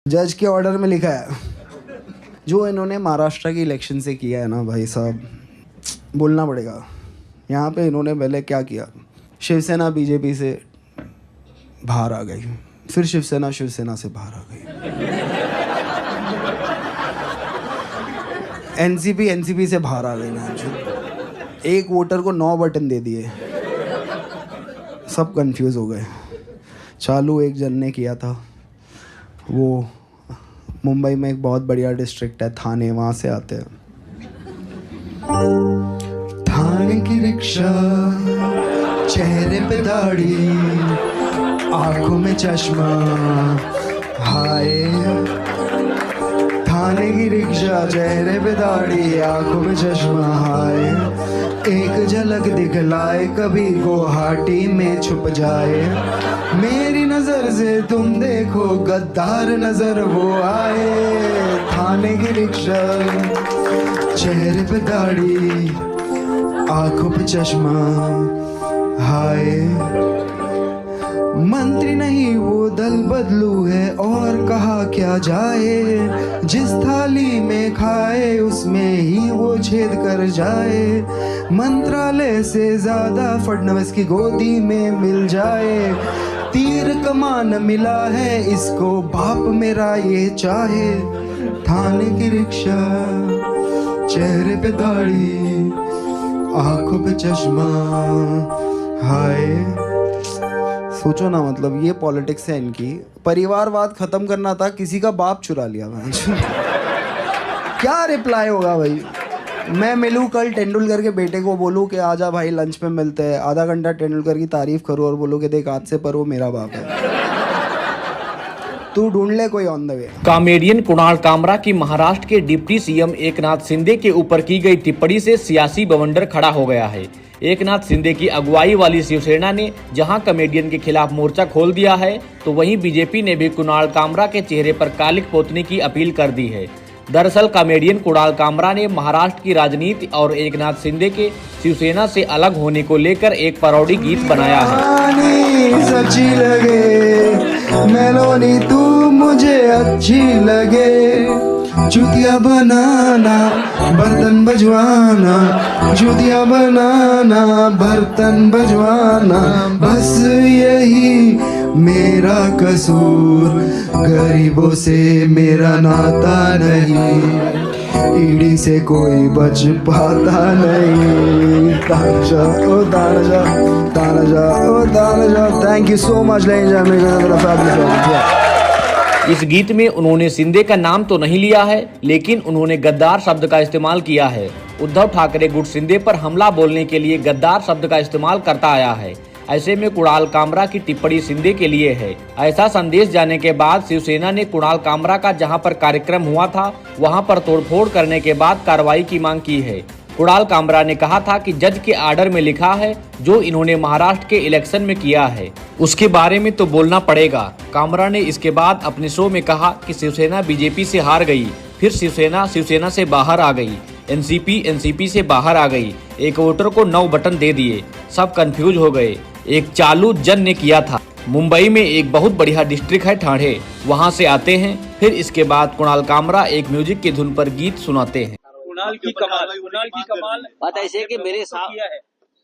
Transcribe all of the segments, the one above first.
जज के ऑर्डर में लिखा है जो इन्होंने महाराष्ट्र की इलेक्शन से किया है ना भाई साहब, बोलना पड़ेगा। यहाँ पे इन्होंने पहले क्या किया, शिवसेना बीजेपी से बाहर आ गई, फिर शिवसेना से बाहर आ गई, एनसीपी से बाहर आ गई ना, एक वोटर को 9 बटन दे दिए, सब कंफ्यूज हो गए। चालू एक जन ने किया था, वो मुंबई में एक बहुत बढ़िया डिस्ट्रिक्ट है थाने, वहाँ से आते हैं। थाने की रिक्शा, चेहरे पे दाढ़ी, आंखों में चश्मा, हाय। थाने की रिक्शा, चेहरे पे दाढ़ी, आंखों में चश्मा, हाय। एक झलक दिखलाए कभी गुवाहाटी में छुप जाए, मेरी नजर से तुम देखो गद्दार नजर वो आए। थाने की रिक्शा, चेहरे पे दाढ़ी, आंखों पे चश्मा, हाय। मंत्री नहीं वो दल बदलू है, और कहा क्या जाए, जिस थाली में खाए उसमें ही वो छेद कर जाए। मंत्रालय से ज्यादा फडणवीस की गोदी में मिल जाए, तीर कमान मिला है इसको बाप मेरा ये चाहे। थाने की रिक्शा, चेहरे पे दाढ़ी, आंखों पे चश्मा, हाय। सोचो ना, मतलब ये पॉलिटिक्स है इनकी। परिवारवाद खत्म करना था, किसी का बाप चुरा लिया भाई। क्या रिप्लाई होगा भाई? मैं मिलूँ कल तेंदुलकर के बेटे को, बोलूँ कि आजा भाई लंच पे मिलते हैं, आधा घंटा तेंदुलकर की तारीफ करूँ और बोलूँ कि देख आज से पर वो मेरा बाप है, तू ढूंढ ले कोई on the way. Comedian Kunal Kamra की महाराष्ट्र के डिप्टी सीएम एकनाथ शिंदे के ऊपर की गई टिप्पणी से सियासी बवंडर खड़ा हो गया है। एकनाथ शिंदे की अगुवाई वाली शिवसेना ने जहां कॉमेडियन के खिलाफ मोर्चा खोल दिया है, तो वहीं बीजेपी ने भी कुणाल कामरा के चेहरे पर कालिक पोतने की अपील कर दी है। दरअसल कॉमेडियन कुणाल कामरा ने महाराष्ट्र की राजनीति और एकनाथ शिंदे के शिवसेना से अलग होने को लेकर एक पैरोडी गीत बनाया है। सच्ची लगे मेलोनी तू मुझे अच्छी लगे, चुतिया बनाना बर्तन बजवाना, चुतिया बनाना बर्तन बजवाना, बस यही मेरा कसूर, गरीबों से मेरा नाता नहीं, ईडी से कोई बच पाता नहीं। तानाजा ओ तानाजा, तानाजा ओ तानाजा। Thank you so much ladies and gentleman. इस गीत में उन्होंने शिंदे का नाम तो नहीं लिया है, लेकिन उन्होंने गद्दार शब्द का इस्तेमाल किया है। उद्धव ठाकरे गुट शिंदे पर हमला बोलने के लिए गद्दार शब्द का इस्तेमाल करता आया है। ऐसे में कुणाल कामरा की टिप्पणी शिंदे के लिए है। ऐसा संदेश जाने के बाद शिवसेना ने कुणाल कामरा का जहां पर कार्यक्रम हुआ था वहां पर तोड़फोड़ करने के बाद कार्रवाई की मांग की है। कुणाल कामरा ने कहा था कि जज के आर्डर में लिखा है जो इन्होंने महाराष्ट्र के इलेक्शन में किया है उसके बारे में तो बोलना पड़ेगा। कामरा ने इसके बाद अपने शो में कहा कि शिवसेना बीजेपी से हार गई, फिर शिवसेना से बाहर आ गई, एनसीपी से बाहर आ गई, एक वोटर को 9 बटन दे दिए, सब कंफ्यूज हो गए। एक चालू जन ने किया था। मुंबई में एक बहुत बढ़िया डिस्ट्रिक्ट है ठाणे, वहाँ से आते हैं। फिर इसके बाद कुणाल कामरा एक म्यूजिक की धुन पर गीत सुनाते हैं। कुणाल की कमाल बात ऐसे है कि मेरे साथ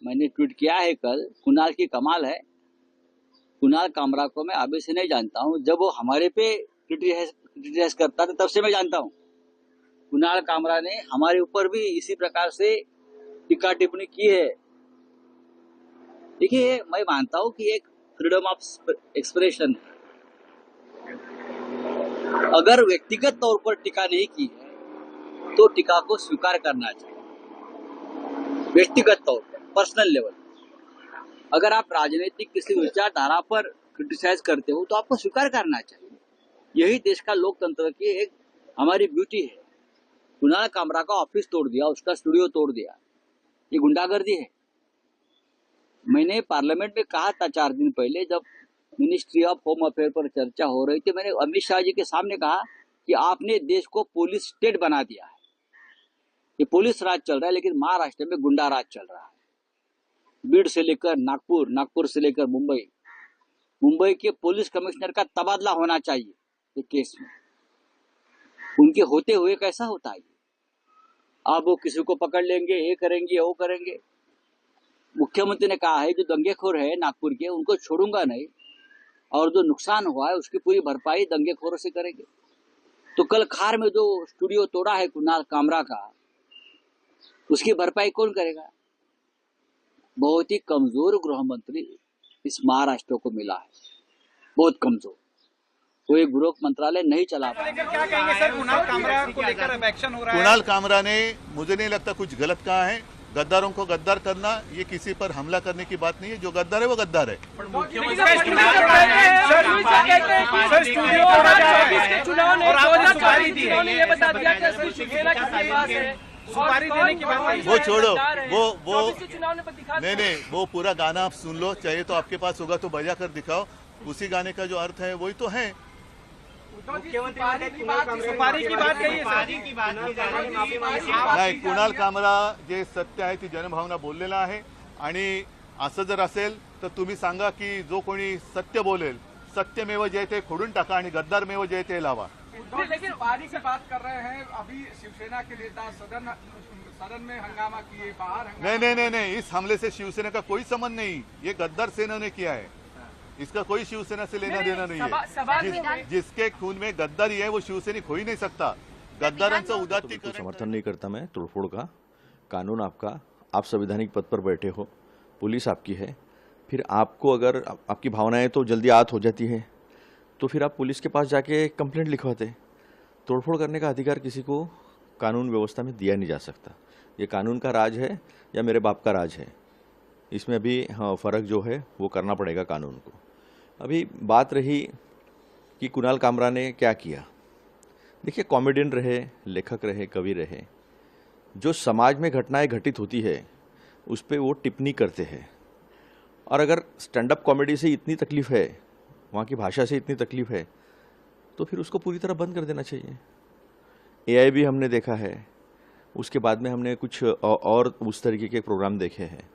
मैंने ट्वीट किया है कल, कुणाल की कमाल है। कुणाल कामरा को मैं अभी से नहीं जानता हूँ, जब वो हमारे पे क्रिटिसाइज करता था तब से मैं जानता हूँ। कुणाल कामरा ने हमारे ऊपर भी इसी प्रकार से टीका टिप्पणी की है। देखिए, मैं मानता हूँ कि एक फ्रीडम ऑफ एक्सप्रेशन है। अगर व्यक्तिगत तौर पर टीका नहीं की है तो टीका को स्वीकार करना चाहिए। व्यक्तिगत तौर पर, पर्सनल लेवल, अगर आप राजनीतिक किसी विचारधारा पर क्रिटिसाइज करते हो तो आपको स्वीकार करना चाहिए। यही देश का लोकतंत्र की एक हमारी ब्यूटी है। कुणाल कामरा का ऑफिस तोड़ दिया, उसका स्टूडियो तोड़ दिया, ये गुंडागर्दी है। मैंने पार्लियामेंट में कहा था 4 दिन पहले, जब मिनिस्ट्री ऑफ होम अफेयर पर चर्चा हो रही थी, मैंने अमित शाह जी के सामने कहा कि आपने देश को पुलिस स्टेट बना दिया है। ये पुलिस राज चल रहा है, लेकिन महाराष्ट्र में गुंडा राज चल रहा है। बीड से लेकर नागपुर, नागपुर से लेकर मुंबई, मुंबई के पुलिस कमिश्नर का तबादला होना चाहिए ये केस में। उनके होते हुए कैसा होता है? अब वो किसी को पकड़ लेंगे, ये करेंगे, वो करेंगे। मुख्यमंत्री ने कहा है जो दंगेखोर है नागपुर के उनको छोड़ूंगा नहीं, और जो नुकसान हुआ है उसकी पूरी भरपाई दंगेखोरों से करेंगे। तो कल खार में जो स्टूडियो तोड़ा है कुणाल कामरा का, उसकी भरपाई कौन करेगा? बहुत ही कमजोर गृह मंत्री इस महाराष्ट्र को मिला है, बहुत कमजोर। वो एक गृह मंत्रालय नहीं चला पाया। क्या कहेंगे सर, कुणाल कामरा को लेकर अब एक्शन हो रहा है? कुणाल कामरा ने, मुझे नहीं लगता कुछ गलत कहा है। गद्दारों को गद्दार करना ये किसी पर हमला करने की बात नहीं है। जो गद्दार है वो गद्दार है। वो छोड़ो, वो नहीं, वो पूरा गाना आप सुन लो, चाहिए तो आपके पास होगा तो बजा कर दिखाओ। उसी गाने का जो अर्थ है वही तो है। सुपारी की बात कही नाही, कुणाल कामरा जे सत्य आहे ती जनभावना बोललेला आहे। आणि असं जर असेल तर तुम्ही सांगा की जो कोणी सत्य बोलेल, सत्यमेव जयते खोडून टाका आणि गद्दारमेव जयते लावा। लेकिन पारी से बात कर रहे हैं, अभी शिवसेना के नेता सदन में हंगामा किए, बाहर हंगामा। नहीं, इस हमले से शिवसेना का कोई संबंध नहीं। ये गद्दार सेना ने किया है, इसका कोई शिवसेना से लेना देना नहीं है। जिसके खून में गद्दारी है वो शिवसैनिक हो ही नहीं सकता। गद्दारांचं उदात्तीकरण समर्थन नहीं करता मैं तोड़फोड़ का। कानून आपका, आप संवैधानिक पद पर बैठे हो, पुलिस आपकी है। फिर आपको अगर आपकी भावनाएं तो जल्दी आहत हो जाती है तो फिर आप पुलिस के पास जाके कंप्लेंट लिखवाते। तोड़फोड़ करने का अधिकार किसी को कानून व्यवस्था में दिया नहीं जा सकता। ये कानून का राज है या मेरे बाप का राज है, इसमें अभी फ़र्क जो है वो करना पड़ेगा कानून को। अभी बात रही कि कुणाल कामरा ने क्या किया। देखिए, कॉमेडियन रहे, लेखक रहे, कवि रहे, जो समाज में घटनाएं घटित होती है उस पर वो टिप्पणी करते हैं। और अगर स्टैंड अप कॉमेडी से इतनी तकलीफ़ है, वहाँ की भाषा से इतनी तकलीफ़ है, तो फिर उसको पूरी तरह बंद कर देना चाहिए। AI भी हमने देखा है, उसके बाद में हमने कुछ और उस तरीके के प्रोग्राम देखे हैं।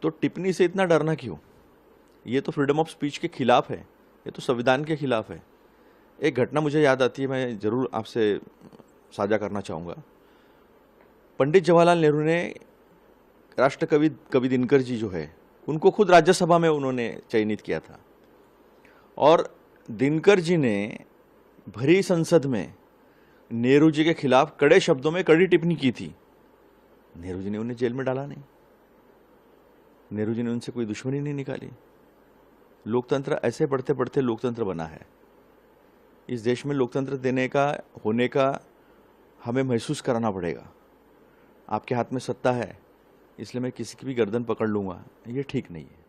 तो टिप्पणी से इतना डरना क्यों? ये तो फ्रीडम ऑफ स्पीच के खिलाफ है, ये तो संविधान के खिलाफ है। एक घटना मुझे याद आती है, मैं ज़रूर आपसे साझा करना चाहूँगा। पंडित जवाहरलाल नेहरू ने राष्ट्रकवि कवि दिनकर जी जो है उनको खुद राज्यसभा में उन्होंने चयनित किया था, और दिनकर जी ने भरी संसद में नेहरू जी के खिलाफ कड़े शब्दों में कड़ी टिप्पणी की थी। नेहरू जी ने उन्हें जेल में डाला नहीं, नेहरू जी ने उनसे कोई दुश्मनी नहीं निकाली। लोकतंत्र ऐसे बढ़ते बढ़ते लोकतंत्र बना है। इस देश में लोकतंत्र देने का, होने का हमें महसूस कराना पड़ेगा। आपके हाथ में सत्ता है इसलिए मैं किसी की भी गर्दन पकड़ लूँगा, ये ठीक नहीं है।